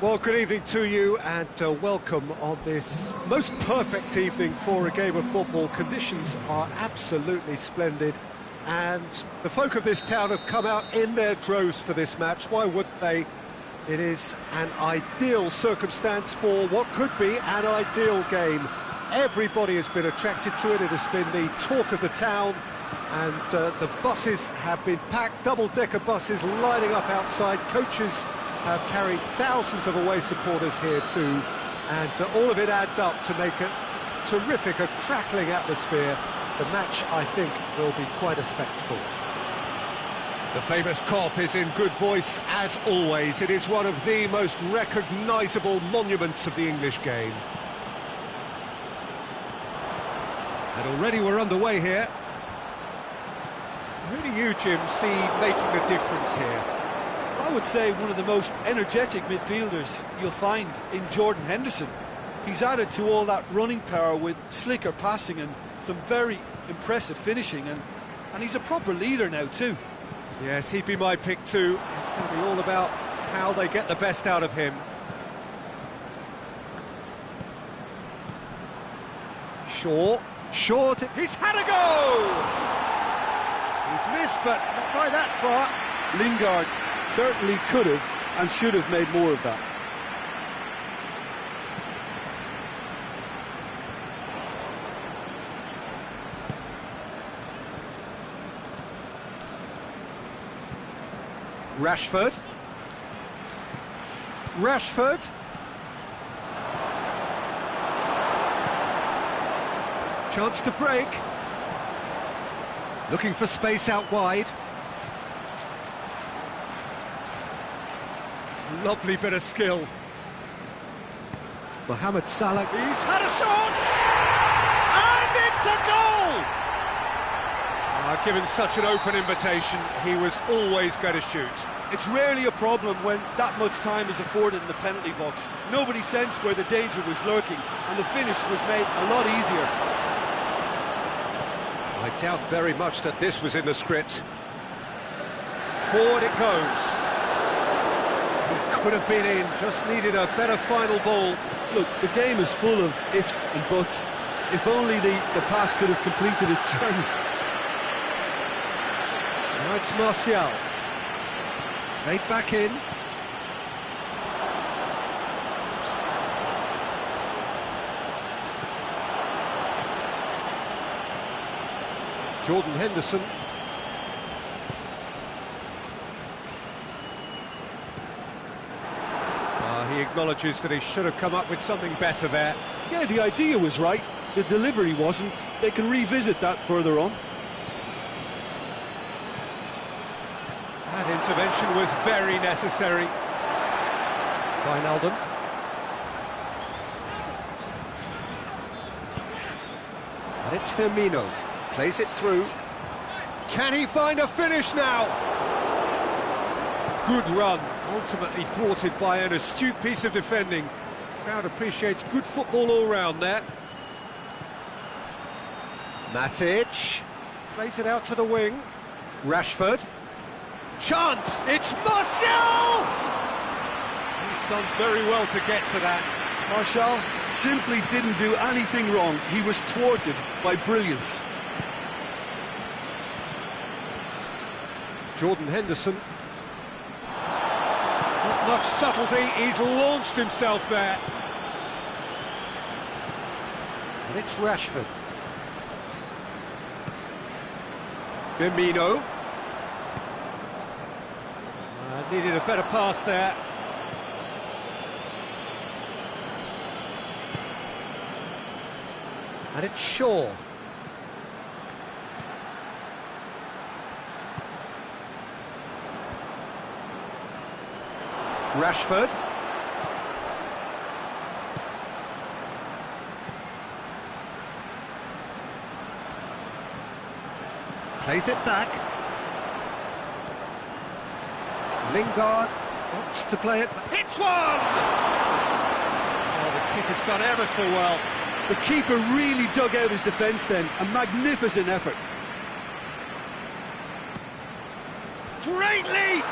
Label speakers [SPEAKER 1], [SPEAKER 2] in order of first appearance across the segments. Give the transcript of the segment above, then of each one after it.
[SPEAKER 1] Well, good evening to you and welcome on this most perfect evening for a game of football. Conditions are absolutely splendid and the folk of this town have come out in their droves for this match. Why wouldn't they? It is an ideal circumstance for what could be an ideal game. Everybody has been attracted to it. It has been the talk of the town and the buses have been packed, double-decker buses lining up outside. Coaches have carried thousands of away supporters here too, and all of it adds up to make it terrific, a crackling atmosphere. The match, I think, will be quite a spectacle. The famous Kop is in good voice as always. It is one of the most recognisable monuments of the English game. And already we're underway here. Who do you, Jim, see making the difference here?
[SPEAKER 2] I would say one of the most energetic midfielders you'll find in Jordan Henderson. He's added to all that running power with slicker passing and some very impressive finishing, and he's a proper leader now too.
[SPEAKER 1] Yes, he'd be my pick too. It's going to be all about how they get the best out of him. Short, he's had a go! He's missed, but not by that far.
[SPEAKER 2] Lingard certainly could have and should have made more of that.
[SPEAKER 1] Rashford. Chance to break. Looking for space out wide. Lovely bit of skill. Mohamed Salah. He's had a shot! And it's a goal! Given such an open invitation, he was always going to shoot.
[SPEAKER 2] It's rarely a problem when that much time is afforded in the penalty box. Nobody sensed where the danger was lurking, and the finish was made a lot easier.
[SPEAKER 1] I doubt very much that this was in the script. Forward it goes. Could have been in, just needed a better final ball.
[SPEAKER 2] Look, the game is full of ifs and buts. If only the pass could have completed its journey.
[SPEAKER 1] Now it's Martial. Played back in. Jordan Henderson. He acknowledges that he should have come up with something better there.
[SPEAKER 2] Yeah, the idea was right, the delivery wasn't. They can revisit that further on.
[SPEAKER 1] That intervention was very necessary. Wijnaldum. And it's Firmino. Plays it through. Can he find a finish now? Good run. Ultimately thwarted by an astute piece of defending. Crowd appreciates good football all round there. Matic plays it out to the wing. Rashford. Chance! It's Martial! He's done very well to get to that.
[SPEAKER 2] Martial simply didn't do anything wrong. He was thwarted by brilliance.
[SPEAKER 1] Jordan Henderson. Not much subtlety, he's launched himself there. And it's Rashford. Firmino. Needed a better pass there. And it's Shaw. Rashford. Plays it back. Lingard opts to play it. Hits one! Oh, the keeper's done ever so well.
[SPEAKER 2] The keeper really dug out his defence then. A magnificent effort.
[SPEAKER 1] Great leap!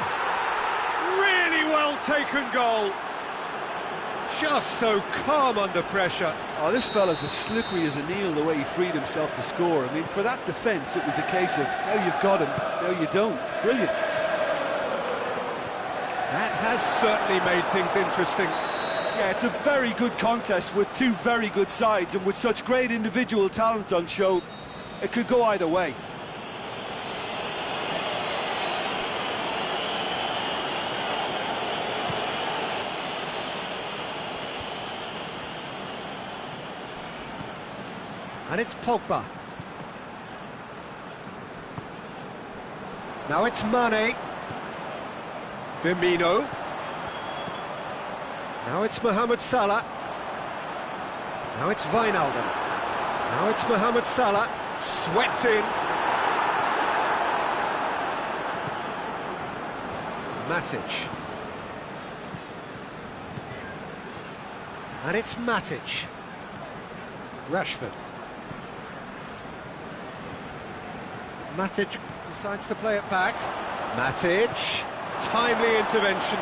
[SPEAKER 1] Really well taken goal. Just so calm under pressure.
[SPEAKER 2] Oh, this fella's as slippery as an eel the way he freed himself to score. I mean, for that defence, it was a case of, now you've got him, now you don't. Brilliant.
[SPEAKER 1] That has certainly made things interesting.
[SPEAKER 2] Yeah, it's a very good contest with two very good sides, and with such great individual talent on show, it could go either way.
[SPEAKER 1] And it's Pogba. Now it's Mane. Firmino. Now it's Mohamed Salah. Now it's Wijnaldum. Now it's Mohamed Salah. Swept in. Matic. And it's Matic. Rashford. Matic decides to play it back. Matic. Timely intervention.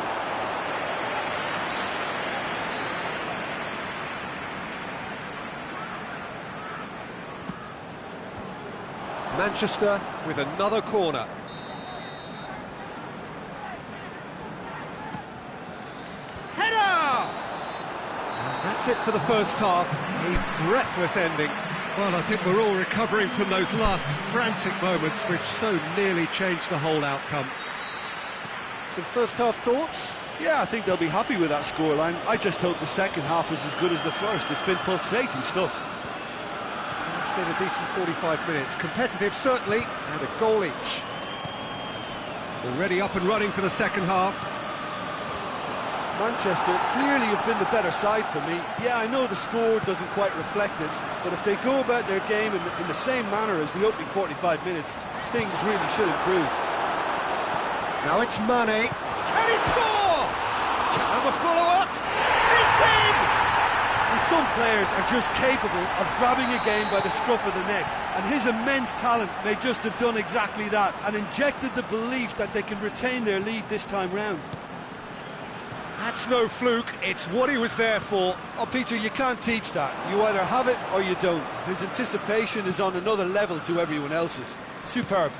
[SPEAKER 1] Manchester with another corner. Header! And that's it for the first half. A breathless ending. Well, I think we're all recovering from those last frantic moments which so nearly changed the whole outcome. Some first half thoughts?
[SPEAKER 2] Yeah, I think they'll be happy with that scoreline. I just hope the second half is as good as the first. It's been pulsating stuff.
[SPEAKER 1] It's been a decent 45 minutes. Competitive, certainly, and a goal each. Already up and running for the second half.
[SPEAKER 2] Manchester clearly have been the better side for me. Yeah, I know the score doesn't quite reflect it, but if they go about their game in the same manner as the opening 45 minutes, things really should improve.
[SPEAKER 1] Now it's Mane. Can he score? Can have a follow-up? It's in!
[SPEAKER 2] And some players are just capable of grabbing a game by the scruff of the neck, and his immense talent may just have done exactly that and injected the belief that they can retain their lead this time round.
[SPEAKER 1] That's no fluke, it's what he was there for.
[SPEAKER 2] Oh, Peter, you can't teach that. You either have it or you don't. His anticipation is on another level to everyone else's. Superb.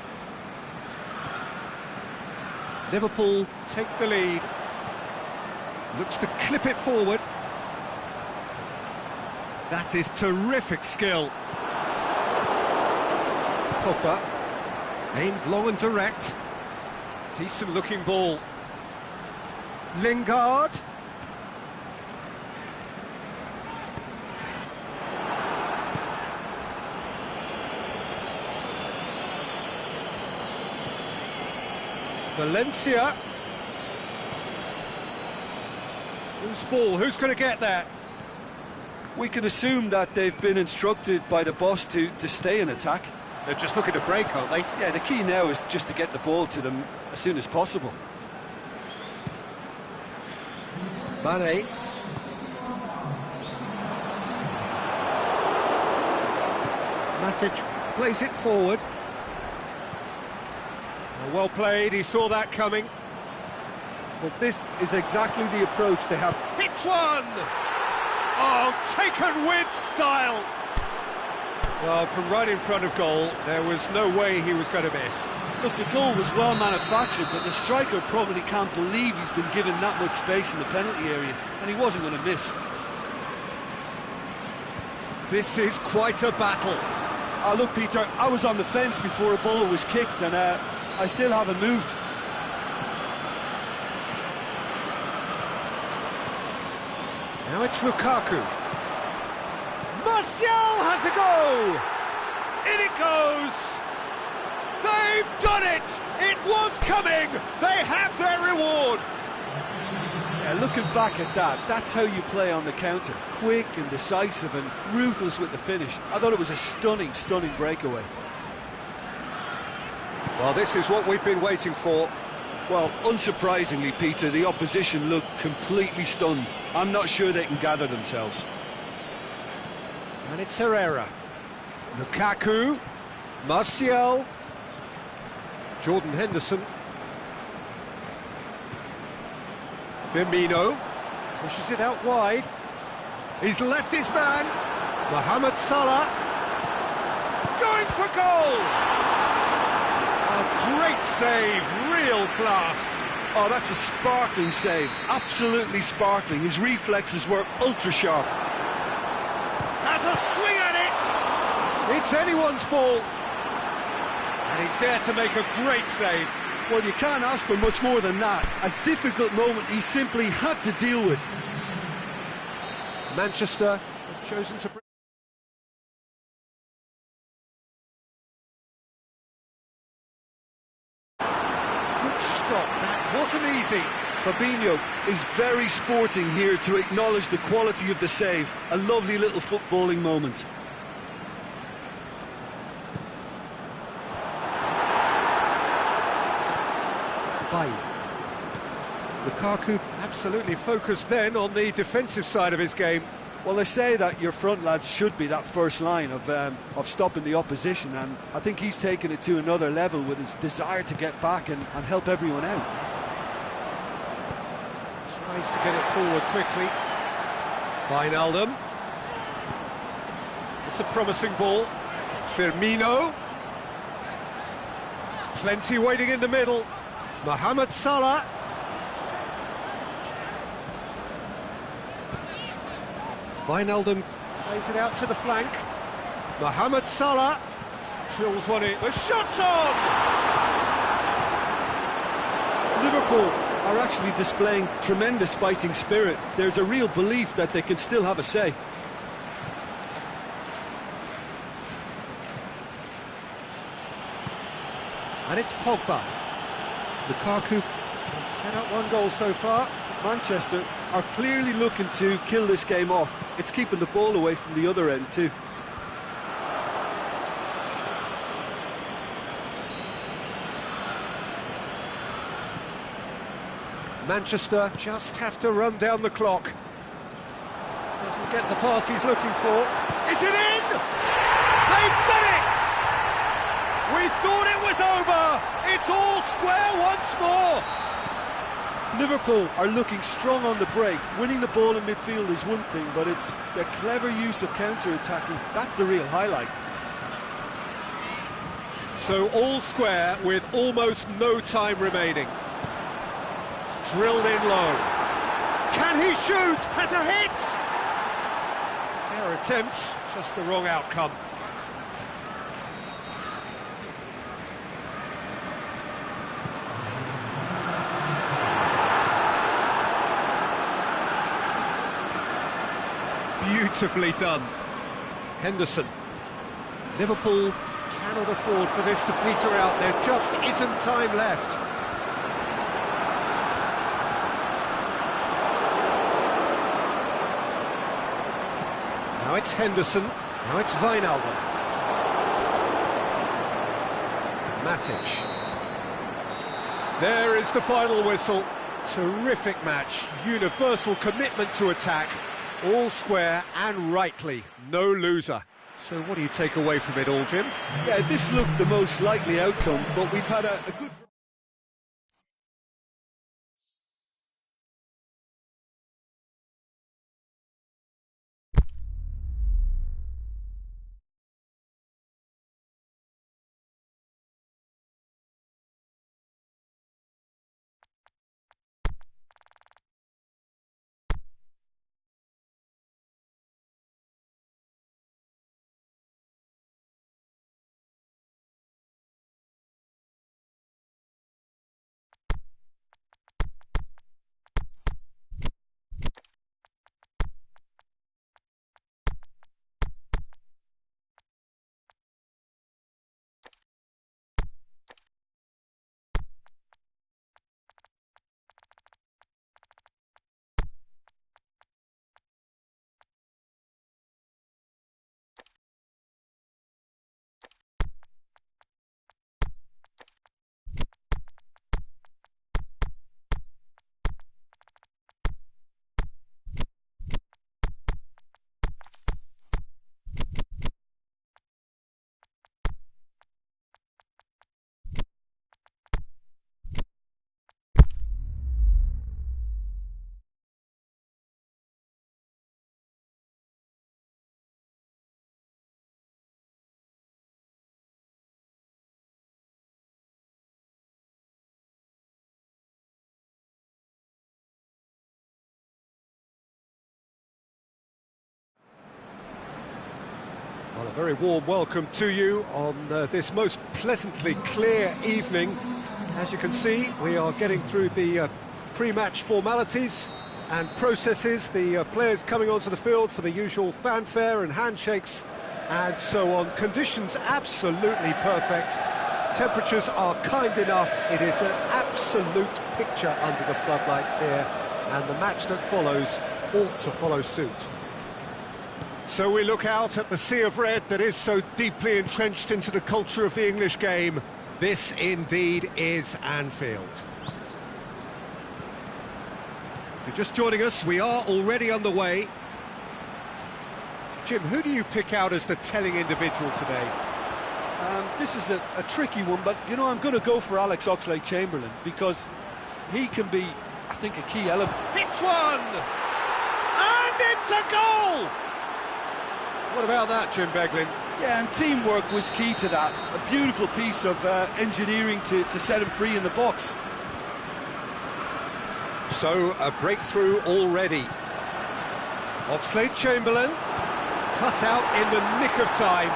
[SPEAKER 1] Liverpool take the lead. Looks to clip it forward. That is terrific skill. Pogba, aimed long and direct. Decent looking ball. Lingard. Valencia. Loose ball, who's going to get there?
[SPEAKER 2] We can assume that they've been instructed by the boss to stay in attack.
[SPEAKER 1] They're just looking to break, aren't they?
[SPEAKER 2] Yeah, the key now is just to get the ball to them as soon as possible.
[SPEAKER 1] Mane. Matic plays it forward. Well played, he saw that coming.
[SPEAKER 2] Well, this is exactly the approach they have.
[SPEAKER 1] Hits one! Oh, taken with style! Well, from right in front of goal, there was no way he was going to miss.
[SPEAKER 2] Look, the goal was well manufactured, but the striker probably can't believe he's been given that much space in the penalty area, and he wasn't going to miss.
[SPEAKER 1] This is quite a battle.
[SPEAKER 2] Oh, look, Peter, I was on the fence before a ball was kicked, and I still haven't moved.
[SPEAKER 1] Now it's Lukaku. Martial has a go! In it goes! They've done it! It was coming! They have their reward!
[SPEAKER 2] Yeah, looking back at that, that's how you play on the counter. Quick and decisive and ruthless with the finish. I thought it was a stunning, stunning breakaway.
[SPEAKER 1] Well, this is what we've been waiting for.
[SPEAKER 2] Well, unsurprisingly, Peter, the opposition look completely stunned. I'm not sure they can gather themselves.
[SPEAKER 1] And it's Herrera. Lukaku. Martial. Jordan Henderson. Firmino. Pushes it out wide. He's left his man. Mohamed Salah. Going for goal! A great save, real class.
[SPEAKER 2] Oh, that's a sparkling save. Absolutely sparkling. His reflexes were ultra sharp.
[SPEAKER 1] Has a swing at it. It's anyone's ball. And he's there to make a great save.
[SPEAKER 2] Well, you can't ask for much more than that. A difficult moment he simply had to deal with.
[SPEAKER 1] Manchester have chosen to... Good stop, that wasn't easy.
[SPEAKER 2] Fabinho is very sporting here to acknowledge the quality of the save. A lovely little footballing moment.
[SPEAKER 1] Lukaku absolutely focused then on the defensive side of his game.
[SPEAKER 2] Well, they say that your front lads should be that first line of stopping the opposition, and I think he's taken it to another level with his desire to get back and help everyone out.
[SPEAKER 1] Tries to get it forward quickly. Wijnaldum. It's a promising ball. Firmino. Plenty waiting in the middle. Mohamed Salah. Wijnaldum plays it out to the flank. Mohamed Salah drills one in. The shot's on!
[SPEAKER 2] Liverpool are actually displaying tremendous fighting spirit. There's a real belief that they can still have a say.
[SPEAKER 1] And it's Pogba. Lukaku has set up one goal so far.
[SPEAKER 2] Manchester are clearly looking to kill this game off. It's keeping the ball away from the other end too.
[SPEAKER 1] Manchester just have to run down the clock. Doesn't get the pass he's looking for. Is it in? They've done it! We thought it was over! It's all square once more!
[SPEAKER 2] Liverpool are looking strong on the break. Winning the ball in midfield is one thing, but it's their clever use of counter-attacking. That's the real highlight.
[SPEAKER 1] So all square with almost no time remaining. Drilled in low. Can he shoot? Has a hit! Fair attempt, just the wrong outcome. Beautifully done. Henderson. Liverpool cannot afford for this to peter out. There just isn't time left. Now it's Henderson. Now it's Wijnaldum. Matic. There is the final whistle. Terrific match. Universal commitment to attack. All square and rightly, no loser. So what do you take away from it all, Jim?
[SPEAKER 2] Yeah, this looked the most likely outcome, but we've had a good...
[SPEAKER 1] Well, a very warm welcome to you on this most pleasantly clear evening. As you can see, we are getting through the pre-match formalities and processes, the players coming onto the field for the usual fanfare and handshakes and so on. Conditions absolutely perfect. Temperatures are kind enough. It is an absolute picture under the floodlights here, and the match that follows ought to follow suit. So we look out at the sea of red that is so deeply entrenched into the culture of the English game. This indeed is Anfield. If you're just joining us, we are already underway. Jim, who do you pick out as the telling individual today?
[SPEAKER 2] This is a tricky one, but, you know, I'm going to go for Alex Oxlade-Chamberlain because he can be, I think, a key element.
[SPEAKER 1] Hits one! And it's a goal! What about that, Jim Beglin?
[SPEAKER 2] Yeah, and teamwork was key to that. A beautiful piece of engineering to set him free in the box.
[SPEAKER 1] So, a breakthrough already. Oxlade-Chamberlain, cut out in the nick of time.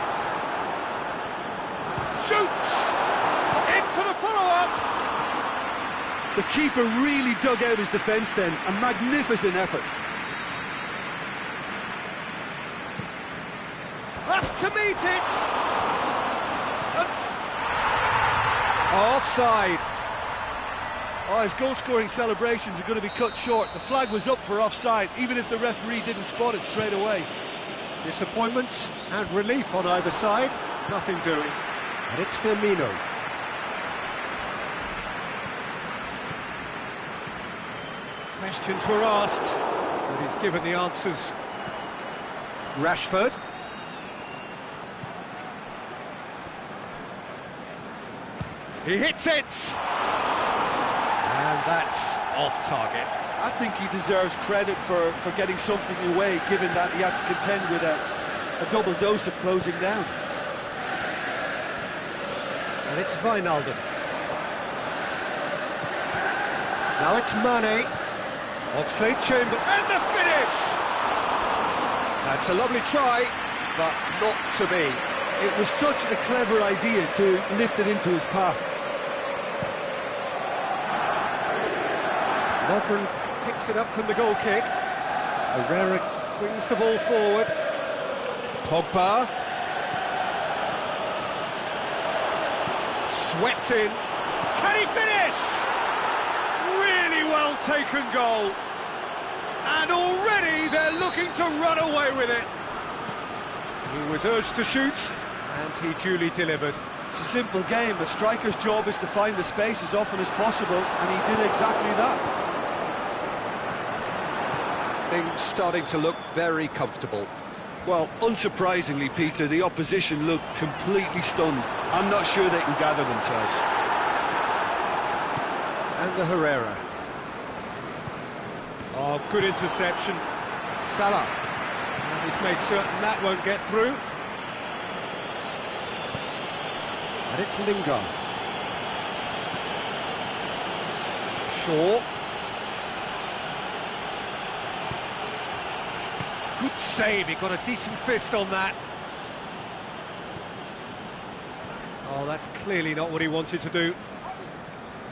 [SPEAKER 1] Shoots! In for the follow-up!
[SPEAKER 2] The keeper really dug out his defence then. A magnificent effort.
[SPEAKER 1] Up to meet it! Offside.
[SPEAKER 2] Oh, his goal-scoring celebrations are going to be cut short. The flag was up for offside, even if the referee didn't spot it straight away.
[SPEAKER 1] Disappointment and relief on either side. Nothing doing. And it's Firmino. Questions were asked, but he's given the answers. Rashford. He hits it! And that's off target.
[SPEAKER 2] I think he deserves credit for getting something away, given that he had to contend with a double dose of closing down.
[SPEAKER 1] And it's Wijnaldum. Now it's Mane. Oxlade-Chamberlain, and the finish! That's a lovely try, but not to be.
[SPEAKER 2] It was such a clever idea to lift it into his path.
[SPEAKER 1] Lovren picks it up from the goal kick. Herrera brings the ball forward. Pogba. Swept in. Can he finish? Really well taken goal. And already they're looking to run away with it. He was urged to shoot, and he duly delivered.
[SPEAKER 2] It's a simple game. A striker's job is to find the space as often as possible, and he did exactly that.
[SPEAKER 1] Things starting to look very comfortable.
[SPEAKER 2] Well, unsurprisingly, Peter, the opposition looked completely stunned. I'm not sure they can gather themselves.
[SPEAKER 1] And the Herrera. Oh, good interception. Salah. And he's made certain that won't get through. And it's Lingard. Shaw. Good save, he got a decent fist on that. Oh, that's clearly not what he wanted to do.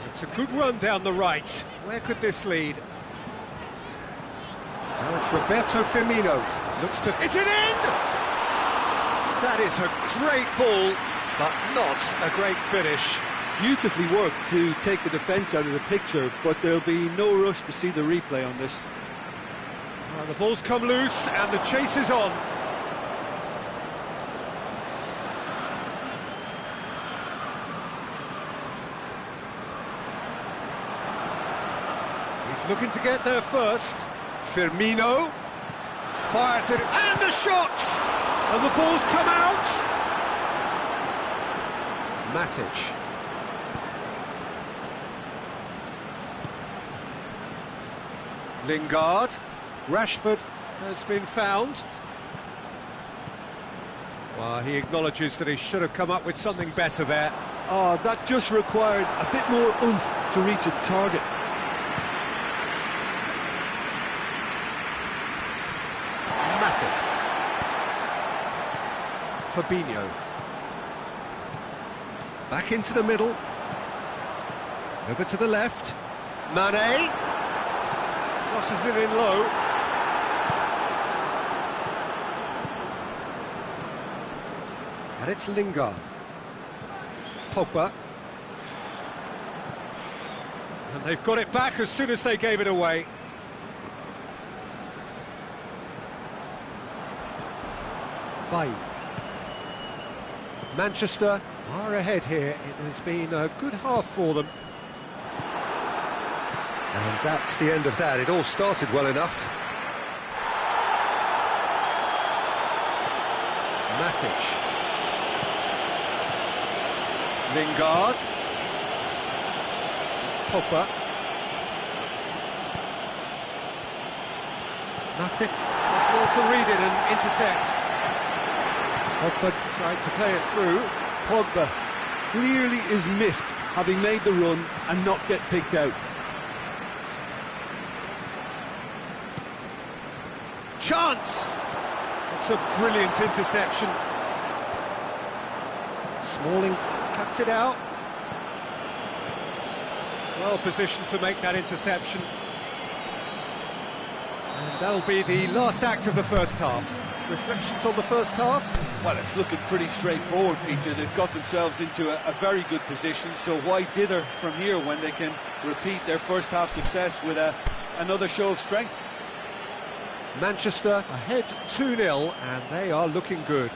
[SPEAKER 1] It's a good run down the right. Where could this lead? Now it's Roberto Firmino. Looks to... Is it in? That is a great ball, but not a great finish.
[SPEAKER 2] Beautifully worked to take the defence out of the picture, but there'll be no rush to see the replay on this.
[SPEAKER 1] Well, the ball's come loose and the chase is on. He's looking to get there first. Firmino fires it, and the shot! And the ball's come out! Matic. Lingard. Rashford has been found. Well, he acknowledges that he should have come up with something better there.
[SPEAKER 2] Oh, that just required a bit more oomph to reach its target.
[SPEAKER 1] Matic. Fabinho. Back into the middle. Over to the left. Mane. Crosses it in low. And it's Lingard. Pogba. And they've got it back as soon as they gave it away. Bailly. Manchester are ahead here. It has been a good half for them. And that's the end of that. It all started well enough. Matic. Lingard. Pogba. Matic does well to read it and intercepts. Pogba tried to play it through.
[SPEAKER 2] Pogba clearly is miffed having made the run and not get picked out.
[SPEAKER 1] Chance! That's a brilliant interception. Smalling cuts it out. Well positioned to make that interception. And that'll be the last act of the first half. Reflections on the first half?
[SPEAKER 2] Well, it's looking pretty straightforward, Peter. They've got themselves into a very good position, so why dither from here when they can repeat their first half success with another show of strength?
[SPEAKER 1] Manchester ahead 2-0, and they are looking good.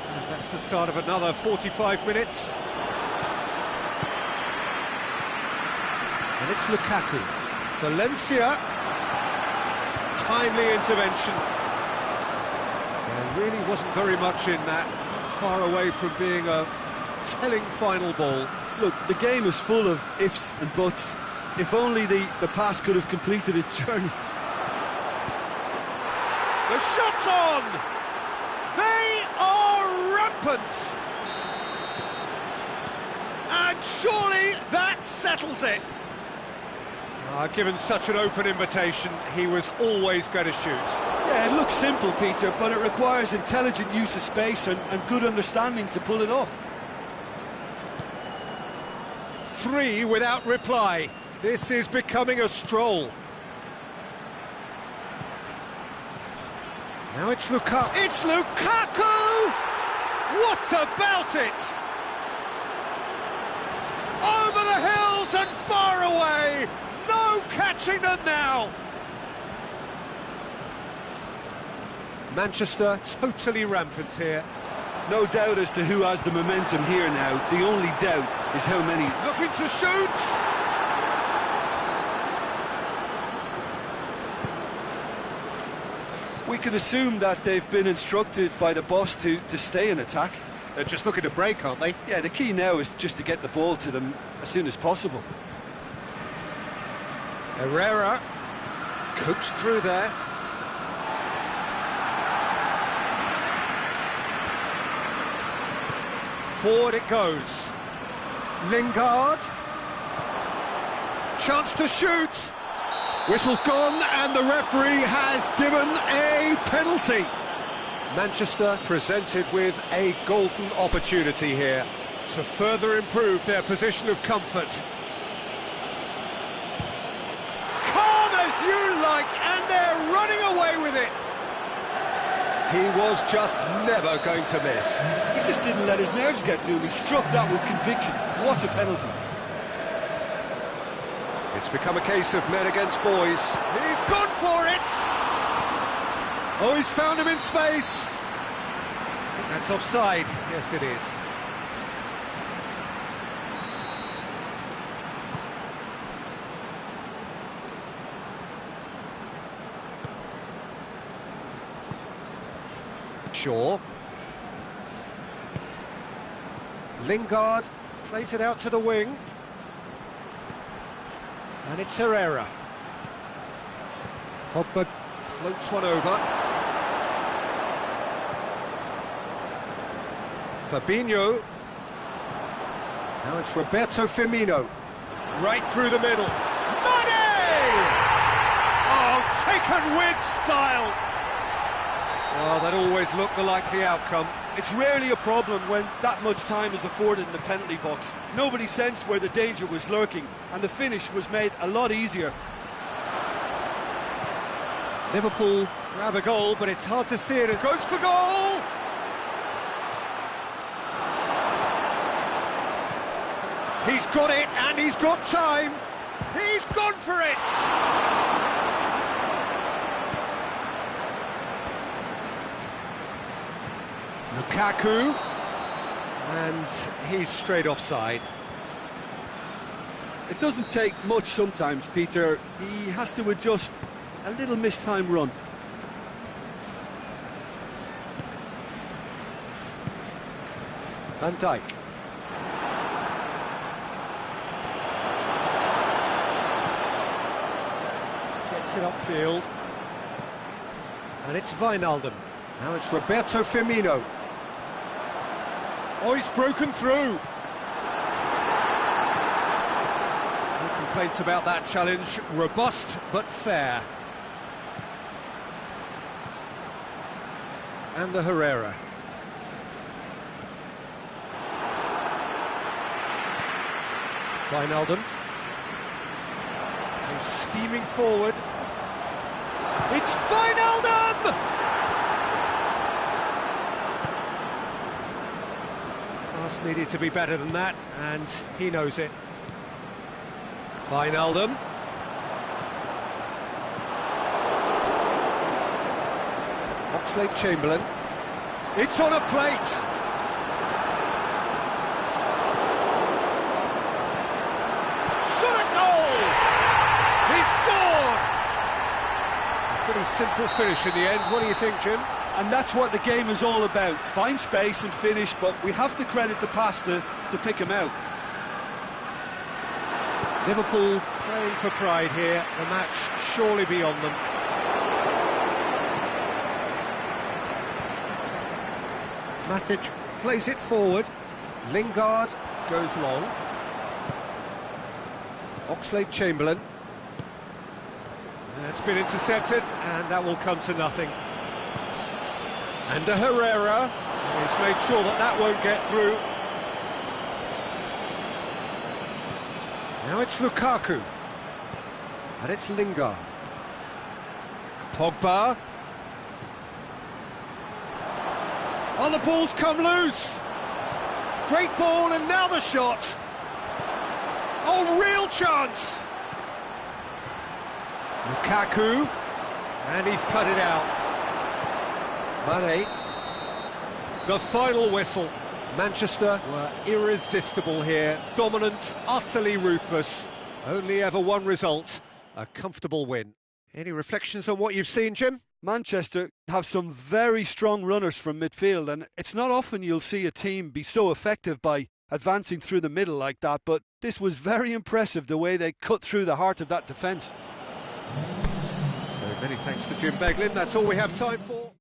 [SPEAKER 1] And that's the start of another 45 minutes. And it's Lukaku. Valencia. Timely intervention. There really wasn't very much in that. Far away from being a telling final ball.
[SPEAKER 2] Look, the game is full of ifs and buts. If only the pass could have completed its journey.
[SPEAKER 1] The shot's on! They are rampant! And surely that settles it! Given such an open invitation, he was always going to shoot.
[SPEAKER 2] Yeah, it looks simple, Peter, but it requires intelligent use of space and good understanding to pull it off.
[SPEAKER 1] 3 without reply. This is becoming a stroll. Now it's Lukaku. It's Lukaku! What about it? Over the hills and far away! No catching them now! Manchester totally rampant here.
[SPEAKER 2] No doubt as to who has the momentum here now. The only doubt is how many...
[SPEAKER 1] Looking to shoot!
[SPEAKER 2] We can assume that they've been instructed by the boss to stay in attack.
[SPEAKER 1] They're just looking to break, aren't they?
[SPEAKER 2] Yeah, the key now is just to get the ball to them as soon as possible.
[SPEAKER 1] Herrera coached through there. Forward it goes. Lingard. Chance to shoot. Whistle's gone and the referee has given a penalty. Manchester presented with a golden opportunity here to further improve their position of comfort. Calm as you like, and they're running away with it. He was just never going to miss.
[SPEAKER 2] He just didn't let his nerves get to him. He struck that with conviction. What a penalty.
[SPEAKER 1] It's become a case of men against boys. He's gone for it! Oh, he's found him in space. I think that's offside. Yes, it is. Shaw. Lingard plays it out to the wing. And it's Herrera. Pogba floats one over. Fabinho. Now it's Roberto Firmino. Right through the middle. Mane! taken with style. Well, that always looked the likely outcome.
[SPEAKER 2] It's rarely a problem when that much time is afforded in the penalty box. Nobody sensed where the danger was lurking, and the finish was made a lot easier.
[SPEAKER 1] Liverpool grab a goal, but it's hard to see it. It goes for goal! He's got it, and he's got time. He's gone for it! Lukaku, and he's straight offside.
[SPEAKER 2] It doesn't take much sometimes, Peter. He has to adjust a little mistimed run.
[SPEAKER 1] Van Dijk. Gets it upfield. And it's Wijnaldum. Now it's Roberto Firmino. Oh, he's broken through. No complaints about that challenge. Robust, but fair. And the Herrera. Wijnaldum. He's steaming forward. It's Wijnaldum! Pass needed to be better than that, and he knows it. Wijnaldum. Oxlade-Chamberlain. It's on a plate! Shot a goal! He scored! A pretty simple finish in the end. What do you think, Jim?
[SPEAKER 2] And that's what the game is all about. Find space and finish, but we have to credit the pass to pick him out.
[SPEAKER 1] Liverpool praying for pride here. The match surely beyond them. Matic plays it forward. Lingard goes long. Oxlade-Chamberlain. It's been intercepted, and that will come to nothing. And a Herrera. He's made sure that that won't get through. Now it's Lukaku. And it's Lingard. Pogba. Oh, the ball's come loose. Great ball, and now the shot. Oh, real chance. Lukaku. And he's cut it out. Mane. The final whistle. Manchester were irresistible here. Dominant, utterly ruthless. Only ever one result. A comfortable win. Any reflections on what you've seen, Jim?
[SPEAKER 2] Manchester have some very strong runners from midfield, and it's not often you'll see a team be so effective by advancing through the middle like that, but this was very impressive, the way they cut through the heart of that defence.
[SPEAKER 1] So many thanks to Jim Beglin. That's all we have time for.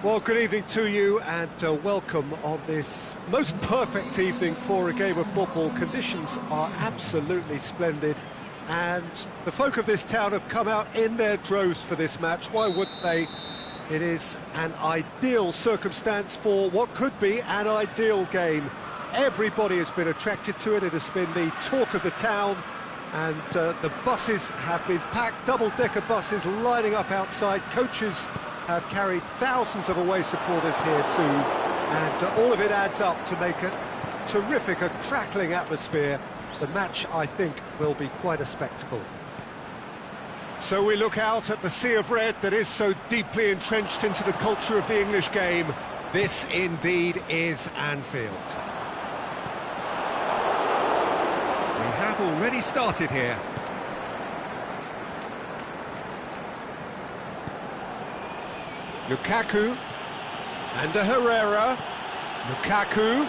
[SPEAKER 1] Well, good evening to you and welcome on this most perfect evening for a game of football. Conditions are absolutely splendid and the folk of this town have come out in their droves for this match. Why wouldn't they? It is an ideal circumstance for what could be an ideal game. Everybody has been attracted to it. It has been the talk of the town, and the buses have been packed, double-decker buses lining up outside. Coaches have carried thousands of away supporters here too, and all of it adds up to make a terrific, a crackling atmosphere. The match, I think, will be quite a spectacle. So we look out at the sea of red that is so deeply entrenched into the culture of the English game. This indeed is Anfield. We have already started here. Lukaku, and a Herrera. Lukaku,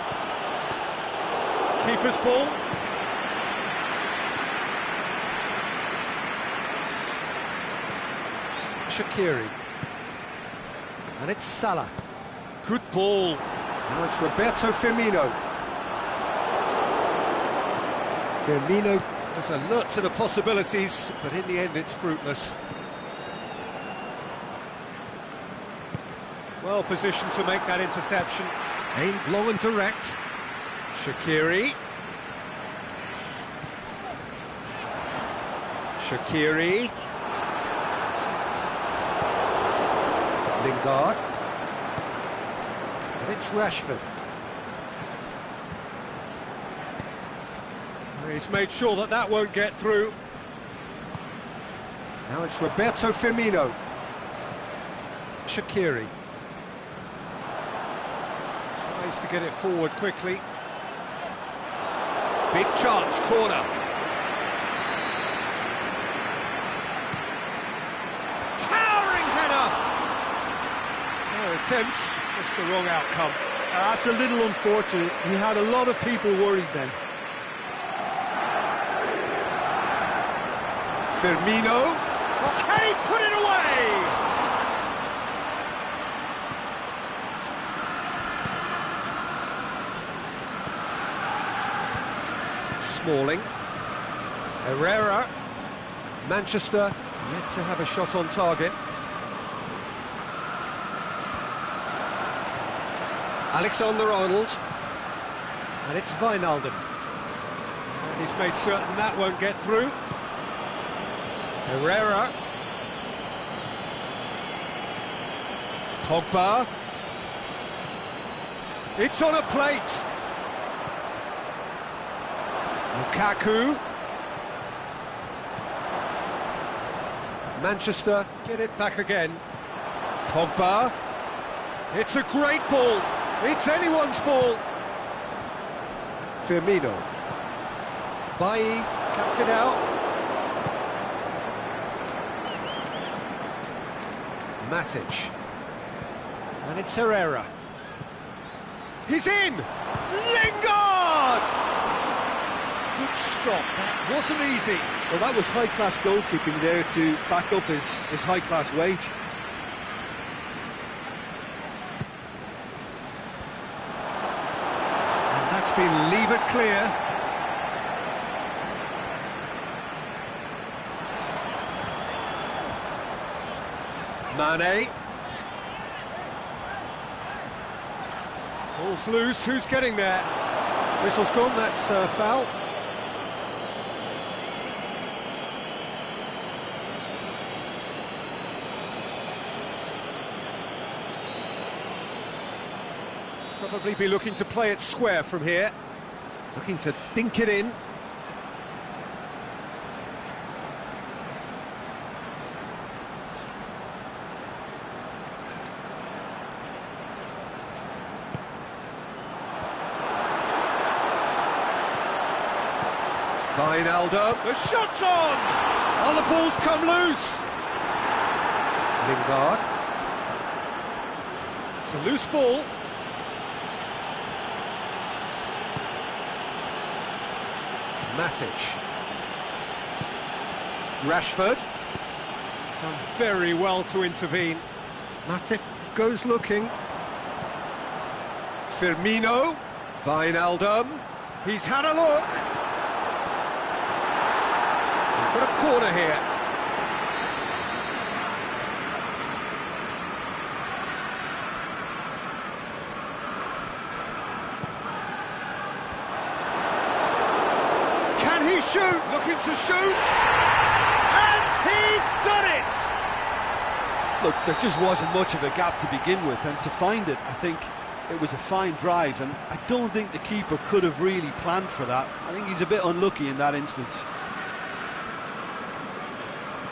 [SPEAKER 1] keeper's ball. Shaqiri, and it's Salah. Good ball. Now it's Roberto Firmino. Firmino is alert to the possibilities, but in the end it's fruitless. Well positioned to make that interception. Aimed long and direct. Shaqiri. Shaqiri. Lingard. And it's Rashford. He's made sure that that won't get through. Now it's Roberto Firmino. Shaqiri. Tries to get it forward quickly. Big chance, corner. Towering header! No attempts, just the wrong outcome.
[SPEAKER 2] That's a little unfortunate. He had a lot of people worried then.
[SPEAKER 1] Firmino. Can he put it away? Smalling. Herrera. Manchester yet to have a shot on target. Alexander-Arnold. And it's Wijnaldum. And he's made certain that won't get through. Herrera. Pogba. It's on a plate. Lukaku. Manchester get it back again. Pogba. It's a great ball. It's anyone's ball. Firmino. Bailly cuts it out. Matic. And it's Herrera. He's in! Lingard! Good stop, that wasn't easy.
[SPEAKER 2] Well, that was high-class goalkeeping there to back up his high-class wage.
[SPEAKER 1] And that's been levered clear. Mane. Ball's loose, who's getting there? Whistle's gone, that's foul. Probably be looking to play it square from here. Looking to dink it in. Wijnaldum, the shot's on! Oh, the ball's come loose! Lingard. It's a loose ball. Matic. Rashford. Done very well to intervene. Matic goes looking. Firmino. Wijnaldum. He's had a look. We've got a corner here. Can he shoot? Looking to shoot. And he's done it!
[SPEAKER 2] Look, there just wasn't much of a gap to begin with, and to find it, I think it was a fine drive, and I don't think the keeper could have really planned for that. I think he's a bit unlucky in that instance.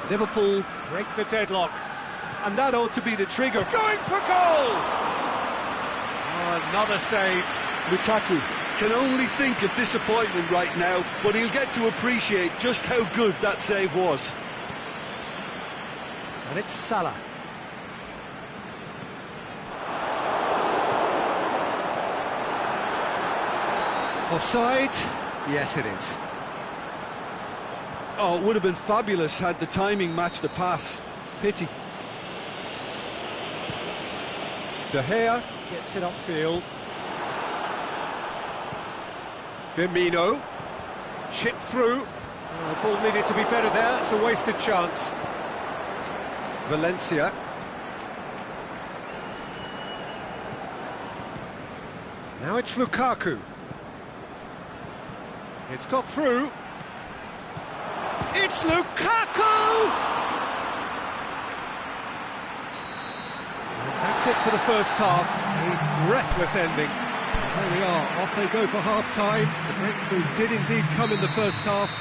[SPEAKER 1] Liverpool break the deadlock.
[SPEAKER 2] And that ought to be the trigger.
[SPEAKER 1] Going for goal! Oh, another save.
[SPEAKER 2] Lukaku can only think of disappointment right now, but he'll get to appreciate just how good that save was.
[SPEAKER 1] And it's Salah. Offside? Yes, it is.
[SPEAKER 2] Oh, it would have been fabulous had the timing matched the pass. Pity.
[SPEAKER 1] De Gea gets it upfield. Firmino. Chip through. Oh, the ball needed to be better there. It's a wasted chance. Valencia. Now it's Lukaku. It's got through. It's Lukaku! And that's it for the first half. A breathless ending. There we are, off they go for half-time. The breakthrough did indeed come in the first half,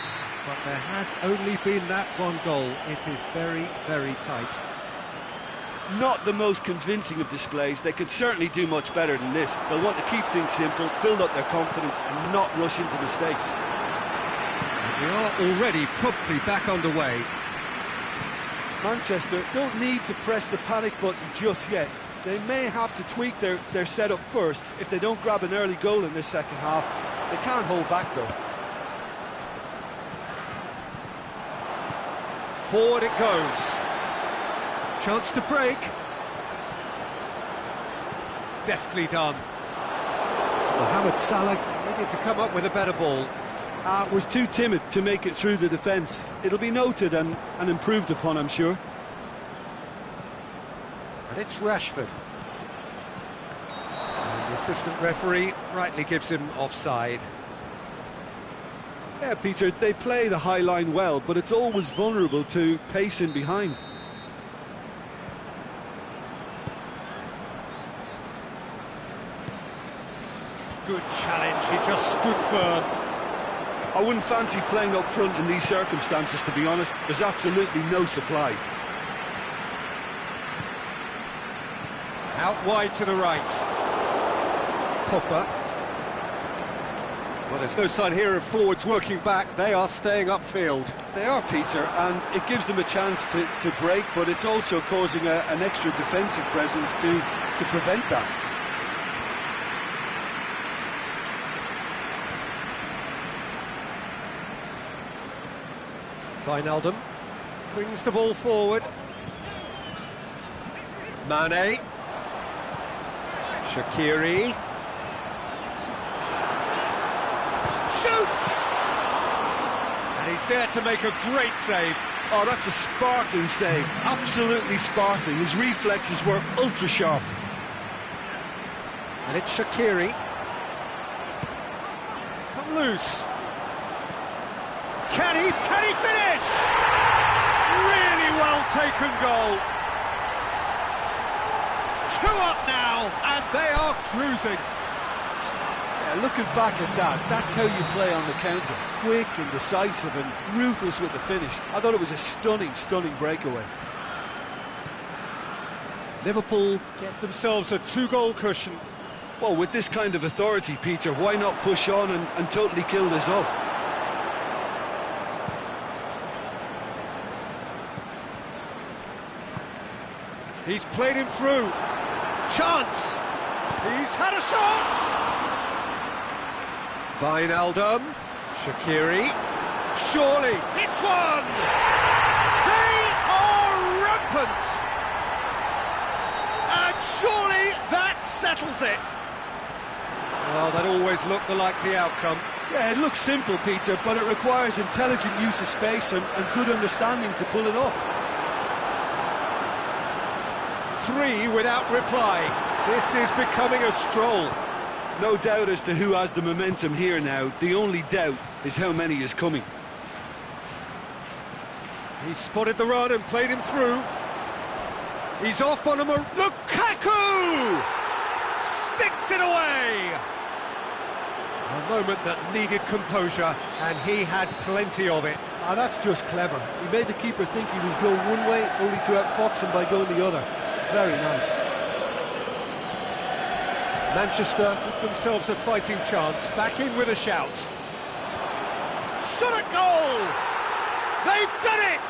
[SPEAKER 1] but there has only been that one goal. It is very, very tight.
[SPEAKER 2] Not the most convincing of displays. They could certainly do much better than this. They'll want to keep things simple, build up their confidence and not rush into mistakes.
[SPEAKER 1] We are already promptly back underway.
[SPEAKER 2] Manchester don't need to press the panic button just yet. They may have to tweak their setup first. If they don't grab an early goal in this second half, they can't hold back though.
[SPEAKER 1] Forward it goes. Chance to break. Deftly done. Mohamed Salah needed to come up with a better ball.
[SPEAKER 2] Was too timid to make it through the defence. It'll be noted and improved upon, I'm sure.
[SPEAKER 1] And it's Rashford. And the assistant referee rightly gives him offside.
[SPEAKER 2] Yeah, Peter, they play the high line well, but it's always vulnerable to pace in behind.
[SPEAKER 1] Good challenge, he just stood firm.
[SPEAKER 2] I wouldn't fancy playing up front in these circumstances, to be honest. There's absolutely no supply.
[SPEAKER 1] Out wide to the right. Pogba. Well, there's no sign here of forwards working back. They are staying upfield.
[SPEAKER 2] They are, Peter, and it gives them a chance to break, but it's also causing an extra defensive presence to prevent that.
[SPEAKER 1] Wijnaldum brings the ball forward. Mane. Shaqiri. Shoots! And he's there to make a great save.
[SPEAKER 2] Oh, that's a sparkling save. Absolutely sparkling. His reflexes were ultra sharp.
[SPEAKER 1] And it's Shaqiri. It's come loose. Can he finish? Really well taken goal. 2 up now, and they are cruising.
[SPEAKER 2] Yeah, looking back at that, that's how you play on the counter. Quick and decisive and ruthless with the finish. I thought it was a stunning, stunning breakaway.
[SPEAKER 1] Liverpool get themselves a 2-goal cushion.
[SPEAKER 2] Well, with this kind of authority, Peter, why not push on and totally kill this off?
[SPEAKER 1] He's played him through. Chance! He's had a shot! Wijnaldum. Shaqiri. Surely, it's one! They are rampant! And surely that settles it. Well, that always looked the likely outcome.
[SPEAKER 2] Yeah, it looks simple, Peter, but it requires intelligent use of space and good understanding to pull it off.
[SPEAKER 1] 3 without reply. This is becoming a stroll.
[SPEAKER 2] No doubt as to who has the momentum here now. The only doubt is how many is coming.
[SPEAKER 1] He spotted the run and played him through. He's off on a... Lukaku! Sticks it away! A moment that needed composure, and he had plenty of it.
[SPEAKER 2] Ah, that's just clever. He made the keeper think he was going one way, only to outfox him by going the other. Very nice.
[SPEAKER 1] Manchester give themselves a fighting chance, back in with a shout. Shot at goal! They've done it!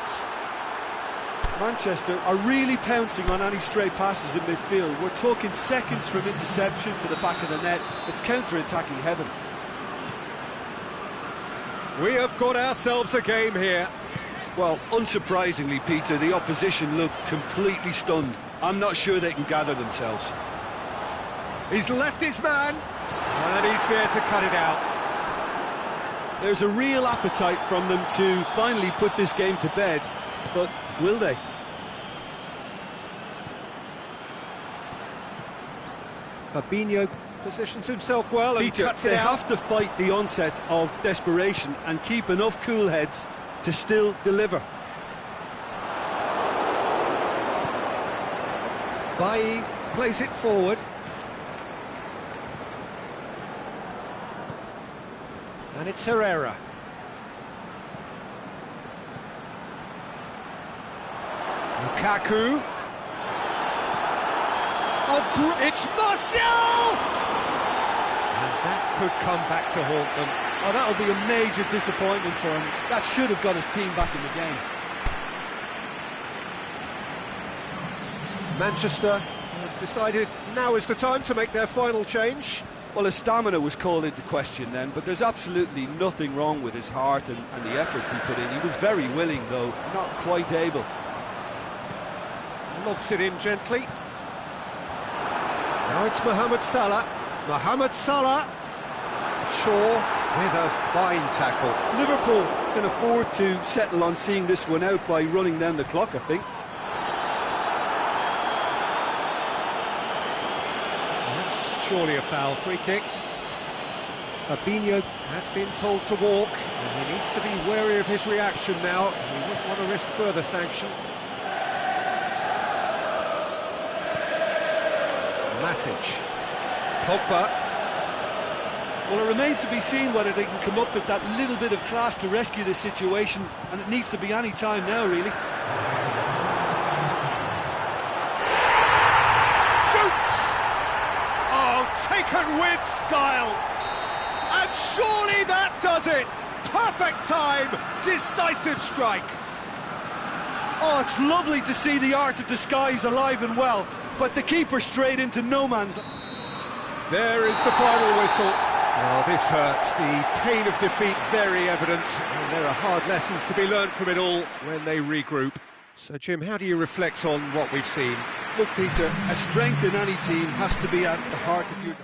[SPEAKER 2] Manchester are really pouncing on any stray passes in midfield. We're talking seconds from interception to the back of the net. It's counter-attacking heaven.
[SPEAKER 1] We have got ourselves a game here.
[SPEAKER 2] Well, unsurprisingly, Peter, the opposition look completely stunned. I'm not sure they can gather themselves.
[SPEAKER 1] He's left his man, and he's there to cut it out.
[SPEAKER 2] There's a real appetite from them to finally put this game to bed, but will they?
[SPEAKER 1] Fabinho positions himself well and
[SPEAKER 2] Peter,
[SPEAKER 1] cuts it
[SPEAKER 2] they
[SPEAKER 1] out.
[SPEAKER 2] have to fight the onset of desperation and keep enough cool heads to still deliver.
[SPEAKER 1] Bailly plays it forward. And it's Herrera. Lukaku. Oh, it's Martial! And that could come back to haunt them.
[SPEAKER 2] Oh, that'll be a major disappointment for him. That should have got his team back in the game.
[SPEAKER 1] Manchester have decided now is the time to make their final change.
[SPEAKER 2] Well, his stamina was called into question then, but there's absolutely nothing wrong with his heart and the efforts he put in. He was very willing, though, not quite able.
[SPEAKER 1] Lobs it in gently. Now it's Mohamed Salah. Mohamed Salah. Shaw with a fine tackle.
[SPEAKER 2] Liverpool can afford to settle on seeing this one out by running down the clock, I think.
[SPEAKER 1] That's surely a foul. Free kick. Fabinho has been told to walk, and he needs to be wary of his reaction now. He wouldn't want to risk further sanction. Matic. Pogba.
[SPEAKER 2] Well, it remains to be seen whether they can come up with that little bit of class to rescue the situation, and it needs to be any time now, really.
[SPEAKER 1] Shoots! Oh, taken with style! And surely that does it! Perfect time, decisive strike!
[SPEAKER 2] Oh, it's lovely to see the art of disguise alive and well, but the keeper straight into no man's...
[SPEAKER 1] There is the final whistle. Oh, this hurts. The pain of defeat very evident, and there are hard lessons to be learned from it all when they regroup. So, Jim, how do you reflect on what we've seen?
[SPEAKER 2] Look, Peter, a strength in any team has to be at the heart of your...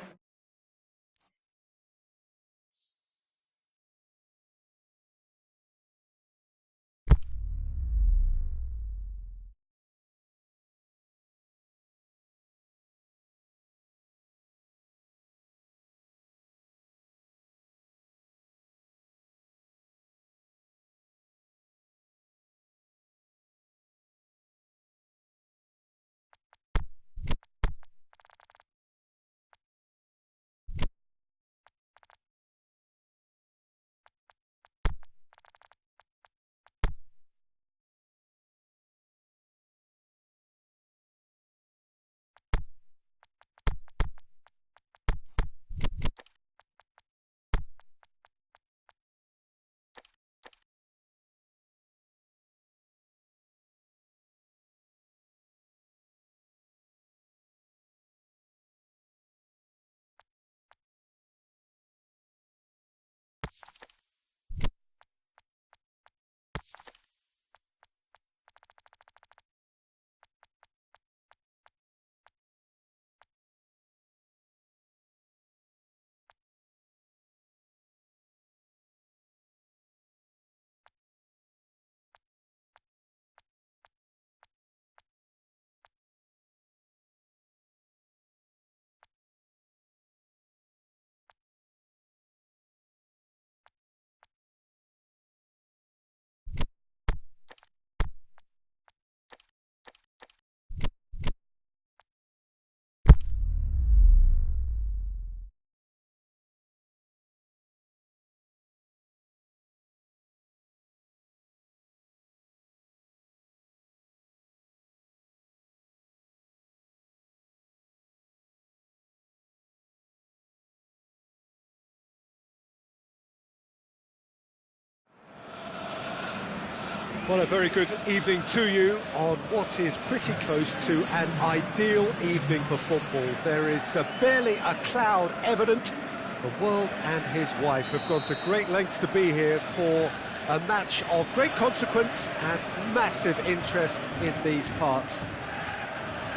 [SPEAKER 1] Well, a very good evening to you on what is pretty close to an ideal evening for football. There is barely a cloud evident. The world and his wife have gone to great lengths to be here for a match of great consequence and massive interest in these parts.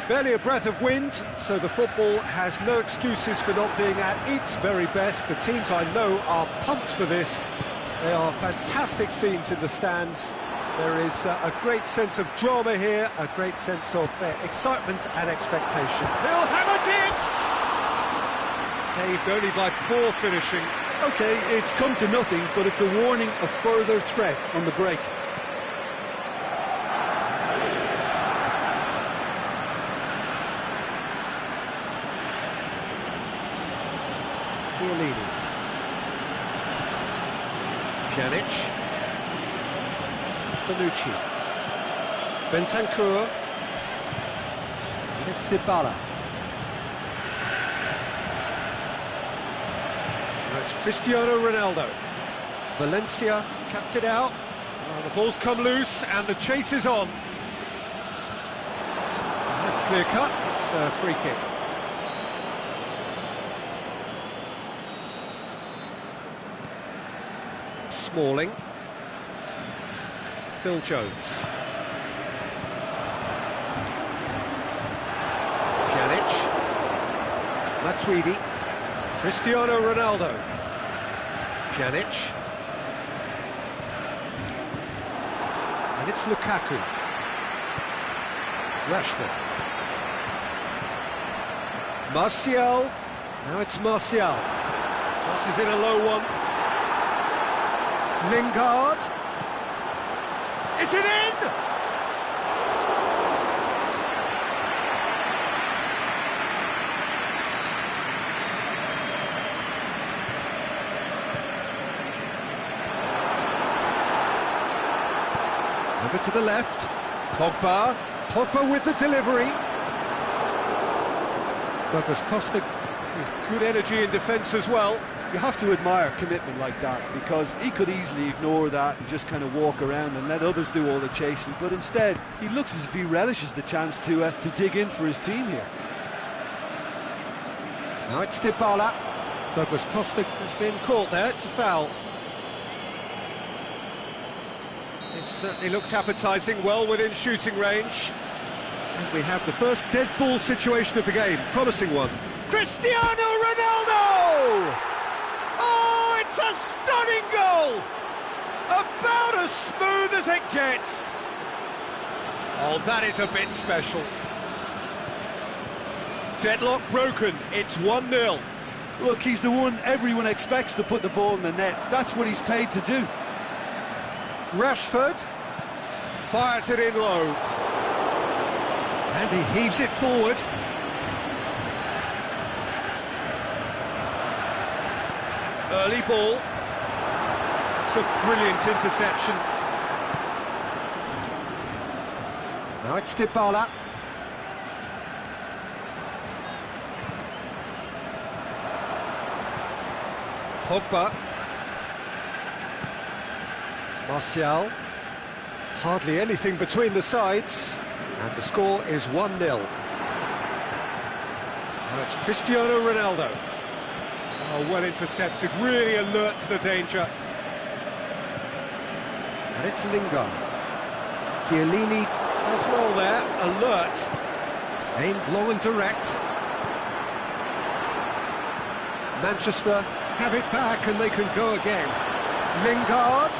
[SPEAKER 1] Barely a breath of wind, so the football has no excuses for not being at its very best. The teams I know are pumped for this. There are fantastic scenes in the stands. There is a great sense of drama here, a great sense of excitement and expectation. He'll hammer it! Saved only by poor finishing.
[SPEAKER 2] OK, it's come to nothing, but it's a warning of further threat on the break.
[SPEAKER 1] Chiellini. Pjanic. Bonucci. Bentancur. And it's Dybala. Now it's Cristiano Ronaldo. Valencia cuts it out. The ball's come loose and the chase is on. And that's clear cut. It's a free kick. Smalling. Phil Jones. Pjanic. Matuidi. Cristiano Ronaldo. Pjanic. And it's Lukaku. Rashford. Martial. Now it's Martial. Crosses in a low one. Lingard. Is it in? Over to the left. Pogba. Pogba with the delivery. Douglas Costa with good energy in defence as well.
[SPEAKER 2] You have to admire commitment like that, because he could easily ignore that and just kind of walk around and let others do all the chasing, but instead he looks as if he relishes the chance to dig in for his team here.
[SPEAKER 1] Now it's Dybala. Douglas Costa has been caught there, it's a foul. It certainly looks appetising, well within shooting range. And we have the first dead ball situation of the game, promising one. Cristiano Ronaldo! Oh, it's a stunning goal! About as smooth as it gets. Oh, that is a bit special. Deadlock broken, it's 1-0.
[SPEAKER 2] Look, he's the one everyone expects to put the ball in the net. That's what he's paid to do.
[SPEAKER 1] Rashford fires it in low. And he heaves it forward. Early ball. It's a brilliant interception. Now it's Dybala. Pogba. Martial. Hardly anything between the sides. And the score is 1-0. Now it's Cristiano Ronaldo. Oh, well intercepted, really alert to the danger. And it's Lingard. Chiellini as well there, alert. Aimed long and direct. Manchester have it back and they can go again. Lingard.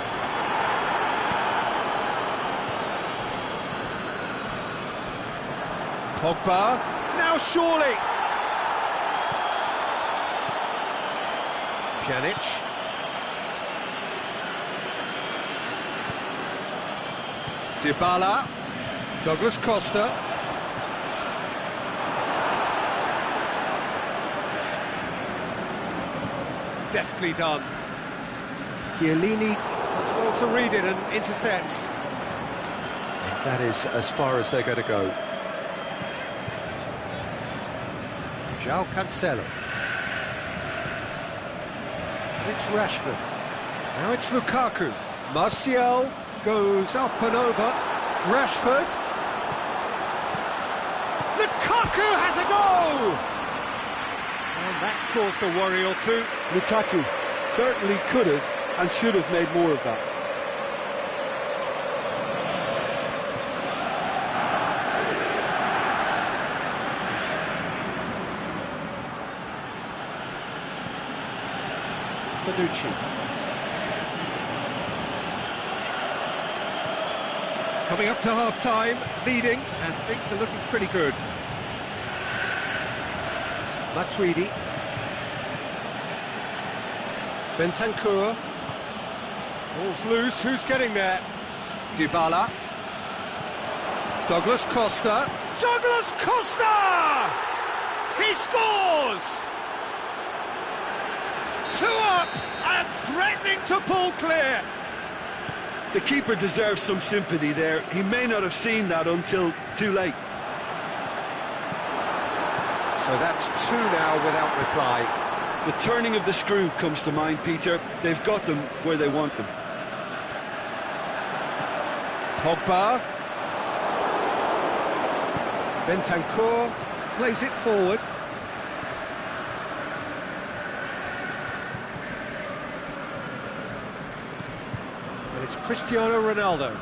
[SPEAKER 1] Pogba. Now surely. Pjanic. Dybala. Douglas Costa. Deftly done. Chiellini does well to read it and intercepts. And that is as far as they're going to go. João Cancelo. And it's Rashford. Now it's Lukaku. Martial. goes up and over. Rashford. Lukaku has a goal! And that's caused a worry or two.
[SPEAKER 2] Lukaku certainly could have and should have made more of that.
[SPEAKER 1] Bonucci. Coming up to half-time, leading, and things are looking pretty good. Matuidi. Bentancur. Ball's loose, who's getting there? Dybala. Douglas Costa. Douglas Costa! He scores! 2 up and threatening to pull clear.
[SPEAKER 2] The keeper deserves some sympathy there. He may not have seen that until too late.
[SPEAKER 1] So that's 2 now without reply.
[SPEAKER 2] The turning of the screw comes to mind, Peter. They've got them where they want them.
[SPEAKER 1] Pogba. Bentancur plays it forward. And it's Cristiano Ronaldo.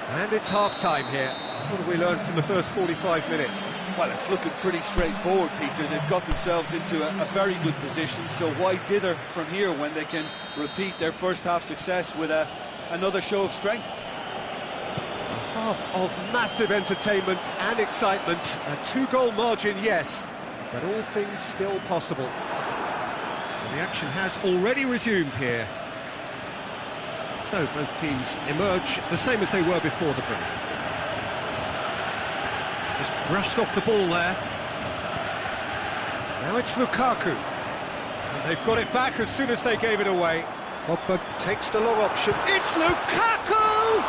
[SPEAKER 1] And it's half-time here. What have we learned from the first 45 minutes?
[SPEAKER 2] Well, it's looking pretty straightforward, Peter. They've got themselves into a very good position, so why dither from here when they can repeat their first-half success with another show of strength?
[SPEAKER 1] A half of massive entertainment and excitement. A 2-goal margin, yes, but all things still possible. And the action has already resumed here. So both teams emerge the same as they were before the break. Just brushed off the ball there. Now it's Lukaku. And they've got it back as soon as they gave it away. Pogba takes the long option. It's Lukaku!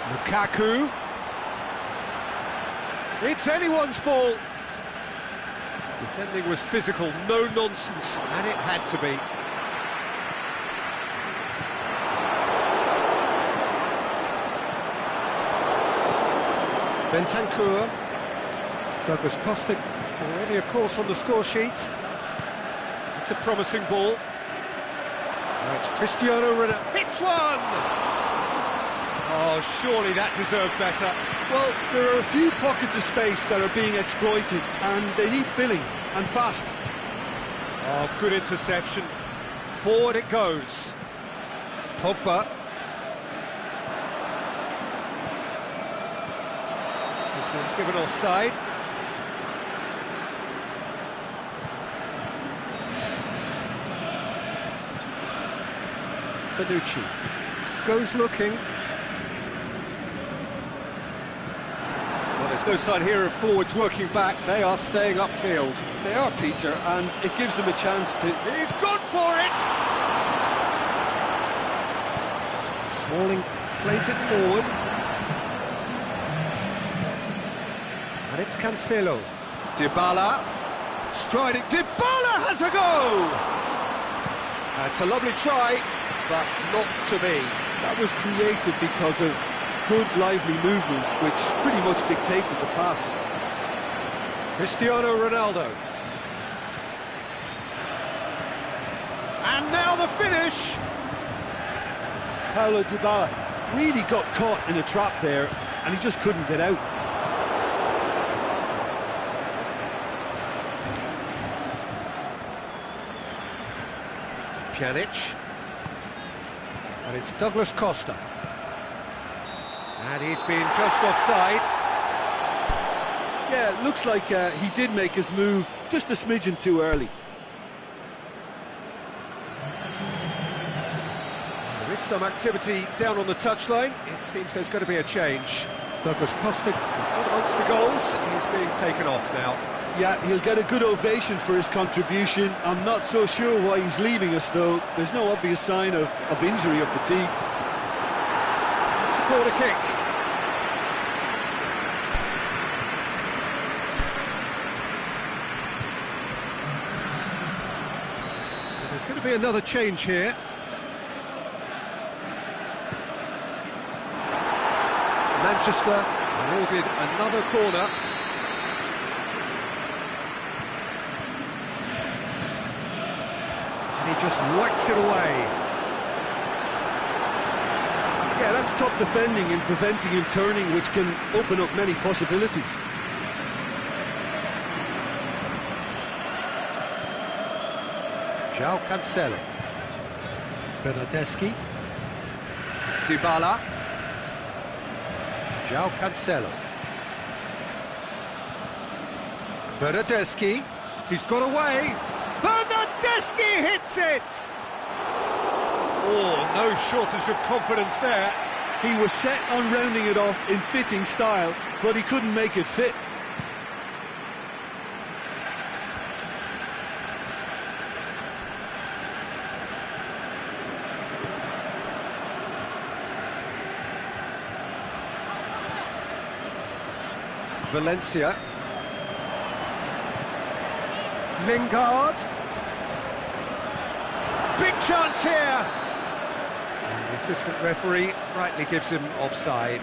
[SPEAKER 1] Lukaku. It's anyone's ball. Defending was physical, no nonsense, and it had to be. Bentancur. Douglas Costa already, of course, on the score sheet. It's a promising ball. Now it's Cristiano Ronaldo. Hits one! Oh, surely that deserved better.
[SPEAKER 2] Well, there are a few pockets of space that are being exploited, and they need filling, and fast.
[SPEAKER 1] Oh, good interception. Forward it goes. Pogba. He's been given offside. Bonucci goes looking. Well, there's no sign here of forwards working back. They are staying upfield.
[SPEAKER 2] They are, Peter, and it gives them a chance to...
[SPEAKER 1] He's gone for it! Smalling plays it forward. And it's Cancelo. Dybala. Striding. Dybala has a go! That's a lovely try, but not to be.
[SPEAKER 2] That was created because of good, lively movement, which pretty much dictated the pass.
[SPEAKER 1] Cristiano Ronaldo. And now the finish!
[SPEAKER 2] Paulo Dybala really got caught in a trap there, and he just couldn't get out.
[SPEAKER 1] Pjanic. And it's Douglas Costa. And he's been judged offside.
[SPEAKER 2] Yeah, it looks like he did make his move just a smidgen too early.
[SPEAKER 1] There is some activity down on the touchline. It seems there's going to be a change. Douglas Costa got amongst the goals. He's being taken off now.
[SPEAKER 2] Yeah, he'll get a good ovation for his contribution. I'm not so sure why he's leaving us, though. There's no obvious sign of injury or fatigue.
[SPEAKER 1] It's a corner kick. There's going to be another change here. Manchester awarded another corner. And he just whacks it away.
[SPEAKER 2] Yeah, that's top defending and preventing him turning, which can open up many possibilities.
[SPEAKER 1] João Cancelo. Bernardeschi. Dybala. João Cancelo. Bernardeschi. He's got away. Bernardeschi hits it! Oh, no shortage of confidence there.
[SPEAKER 2] He was set on rounding it off in fitting style, but he couldn't make it fit.
[SPEAKER 1] Valencia. Lingard. Big chance here. And the assistant referee rightly gives him offside.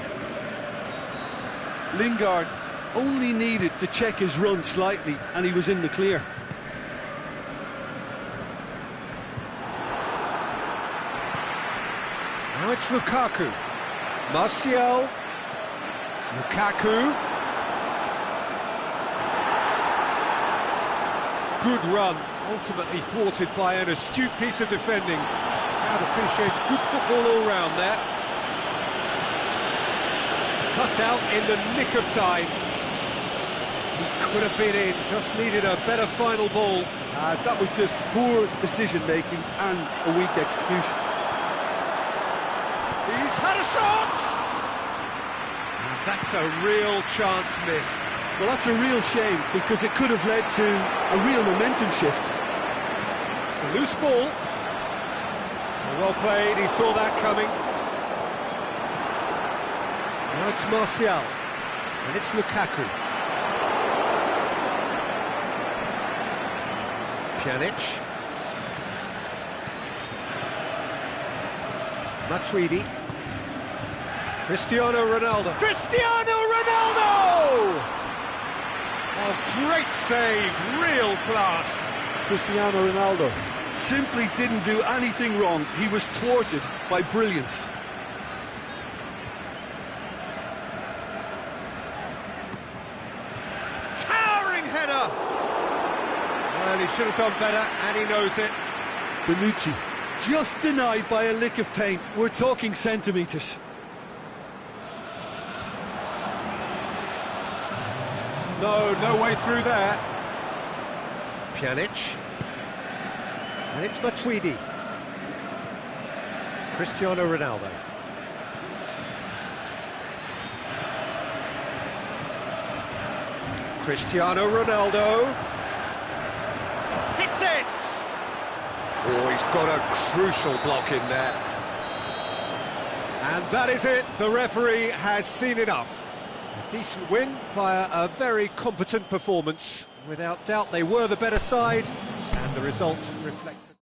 [SPEAKER 2] Lingard only needed to check his run slightly and he was in the clear.
[SPEAKER 1] Now it's Lukaku. Martial. Lukaku. Good run, ultimately thwarted by an astute piece of defending. Crowd appreciates good football all round there. Cut out in the nick of time. He could have been in, just needed a better final ball.
[SPEAKER 2] That was just poor decision-making and a weak execution.
[SPEAKER 1] He's had a shot! And that's a real chance missed.
[SPEAKER 2] Well, that's a real shame, because it could have led to a real momentum shift.
[SPEAKER 1] It's a loose ball. Well played, he saw that coming. Now it's Martial, and it's Lukaku. Pjanic. Matuidi. Cristiano Ronaldo. Cristiano Ronaldo! Oh, great save, real class.
[SPEAKER 2] Cristiano Ronaldo simply didn't do anything wrong. He was thwarted by brilliance.
[SPEAKER 1] Towering header! Well, he should have done better, and he knows it.
[SPEAKER 2] Bonucci just denied by a lick of paint. We're talking centimetres.
[SPEAKER 1] No way through there. Pjanic. And it's Matuidi. Cristiano Ronaldo. Cristiano Ronaldo. Hits it! Oh, he's got a crucial block in there. And that is it. The referee has seen enough. A decent win via a very competent performance. Without doubt, they were the better side, and the result reflects it.